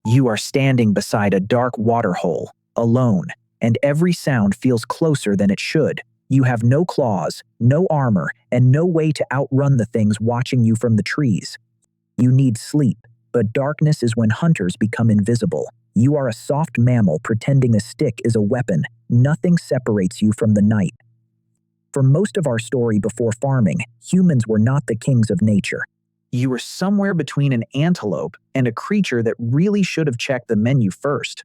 You are standing beside a dark waterhole, alone, and every sound feels closer than it should. You have no claws, no armor, and no way to outrun the things watching you from the trees. You need sleep, but darkness is when hunters become invisible. You are a soft mammal pretending a stick is a weapon. Nothing separates you from the night. For most of our story before farming, humans were not the kings of nature. You were somewhere between an antelope and a creature that really should have checked the menu first.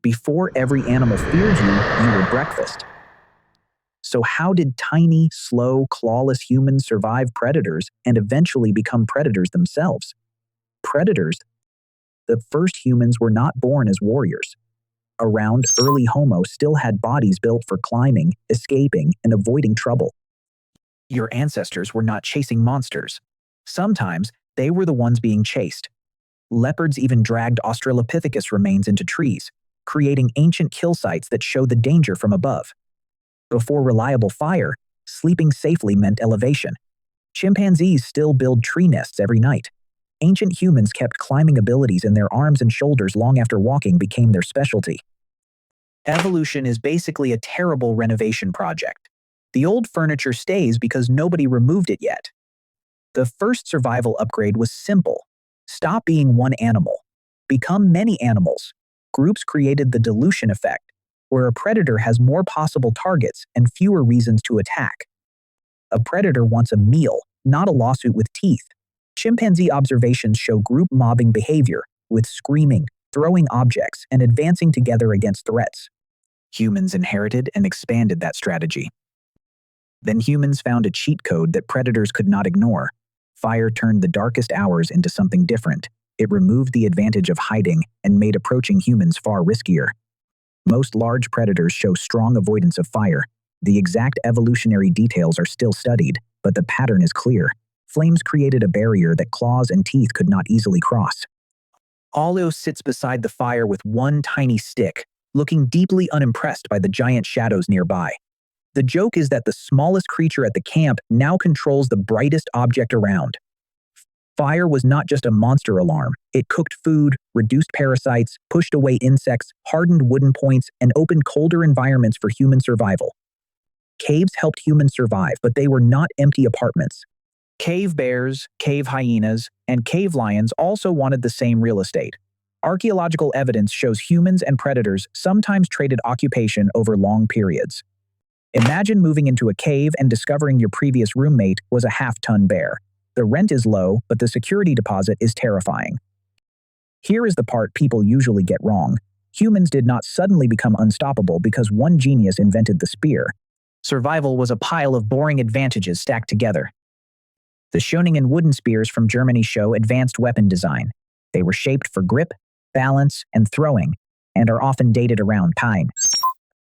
Before every animal feared you, you were breakfast. So how did tiny, slow, clawless humans survive predators and eventually become predators themselves? Predators, the first humans were not born as warriors. Around, early Homo still had bodies built for climbing, escaping, and avoiding trouble. Your ancestors were not chasing monsters. Sometimes, they were the ones being chased. Leopards even dragged Australopithecus remains into trees, creating ancient kill sites that show the danger from above. Before reliable fire, sleeping safely meant elevation. Chimpanzees still build tree nests every night. Ancient humans kept climbing abilities in their arms and shoulders long after walking became their specialty. Evolution is basically a terrible renovation project. The old furniture stays because nobody removed it yet. The first survival upgrade was simple. Stop being one animal. Become many animals. Groups created the dilution effect, where a predator has more possible targets and fewer reasons to attack. A predator wants a meal, not a lawsuit with teeth. Chimpanzee observations show group mobbing behavior, with screaming, throwing objects, and advancing together against threats. Humans inherited and expanded that strategy. Then humans found a cheat code that predators could not ignore. Fire turned the darkest hours into something different. It removed the advantage of hiding and made approaching humans far riskier. Most large predators show strong avoidance of fire. The exact evolutionary details are still studied, but the pattern is clear. Flames created a barrier that claws and teeth could not easily cross. Allo sits beside the fire with one tiny stick, looking deeply unimpressed by the giant shadows nearby. The joke is that the smallest creature at the camp now controls the brightest object around. Fire was not just a monster alarm. It cooked food, reduced parasites, pushed away insects, hardened wooden points, and opened colder environments for human survival. Caves helped humans survive, but they were not empty apartments. Cave bears, cave hyenas, and cave lions also wanted the same real estate. Archaeological evidence shows humans and predators sometimes traded occupation over long periods. Imagine moving into a cave and discovering your previous roommate was a half-ton bear. The rent is low, but the security deposit is terrifying. Here is the part people usually get wrong. Humans did not suddenly become unstoppable because one genius invented the spear. Survival was a pile of boring advantages stacked together. The Schöningen wooden spears from Germany show advanced weapon design. They were shaped for grip, balance, and throwing, and are often dated around time.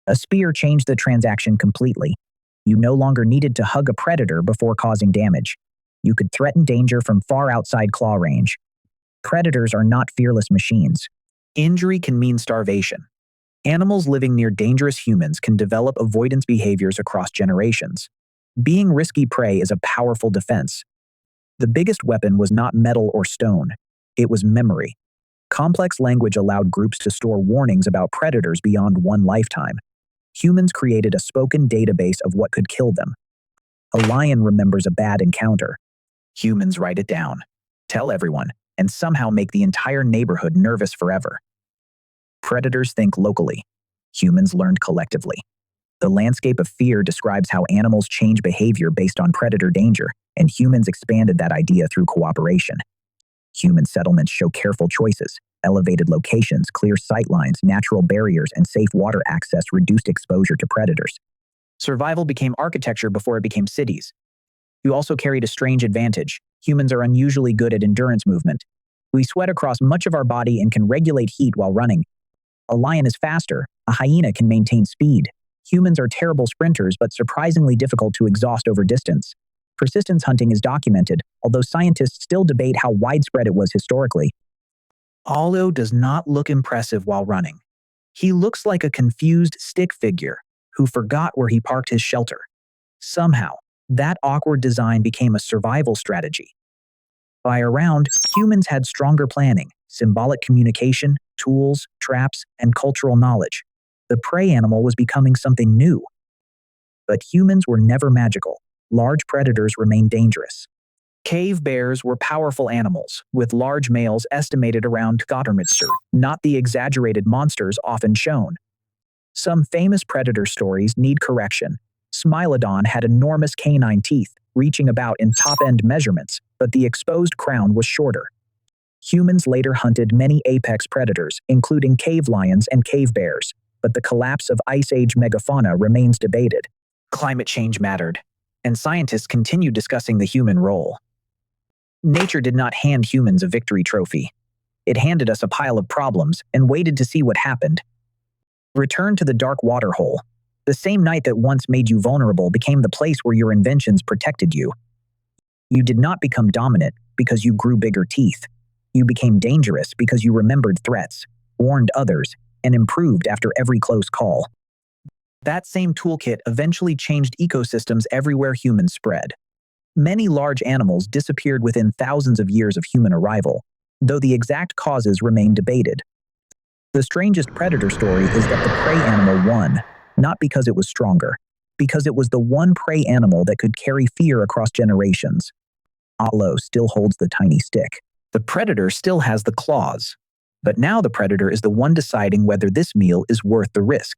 A spear changed the transaction completely. You no longer needed to hug a predator before causing damage. You could threaten danger from far outside claw range. Predators are not fearless machines. Injury can mean starvation. Animals living near dangerous humans can develop avoidance behaviors across generations. Being risky prey is a powerful defense. The biggest weapon was not metal or stone. It was memory. Complex language allowed groups to store warnings about predators beyond one lifetime. Humans created a spoken database of what could kill them. A lion remembers a bad encounter. Humans write it down, tell everyone, and somehow make the entire neighborhood nervous forever. Predators think locally. Humans learned collectively. The landscape of fear describes how animals change behavior based on predator danger, and humans expanded that idea through cooperation. Human settlements show careful choices. Elevated locations, clear sightlines, natural barriers, and safe water access reduced exposure to predators. Survival became architecture before it became cities. You also carried a strange advantage. Humans are unusually good at endurance movement. We sweat across much of our body and can regulate heat while running. A lion is faster. A hyena can maintain speed. Humans are terrible sprinters, but surprisingly difficult to exhaust over distance. Persistence hunting is documented, although scientists still debate how widespread it was historically. Allo does not look impressive while running. He looks like a confused stick figure who forgot where he parked his shelter. Somehow, that awkward design became a survival strategy. By around, humans had stronger planning, symbolic communication, tools, traps, and cultural knowledge. The prey animal was becoming something new. But humans were never magical. Large predators remained dangerous. Cave bears were powerful animals, with large males estimated around Gottermitzer, not the exaggerated monsters often shown. Some famous predator stories need correction. Smilodon had enormous canine teeth, reaching about in top-end measurements, but the exposed crown was shorter. Humans later hunted many apex predators, including cave lions and cave bears, but the collapse of Ice Age megafauna remains debated. Climate change mattered, and scientists continued discussing the human role. Nature did not hand humans a victory trophy. It handed us a pile of problems and waited to see what happened. Return to the dark water hole. The same night that once made you vulnerable became the place where your inventions protected you. You did not become dominant because you grew bigger teeth. You became dangerous because you remembered threats, warned others, and improved after every close call. That same toolkit eventually changed ecosystems everywhere humans spread. Many large animals disappeared within thousands of years of human arrival, though the exact causes remain debated. The strangest predator story is that the prey animal won, not because it was stronger, because it was the one prey animal that could carry fear across generations. Aloe still holds the tiny stick. The predator still has the claws. But now the predator is the one deciding whether this meal is worth the risk.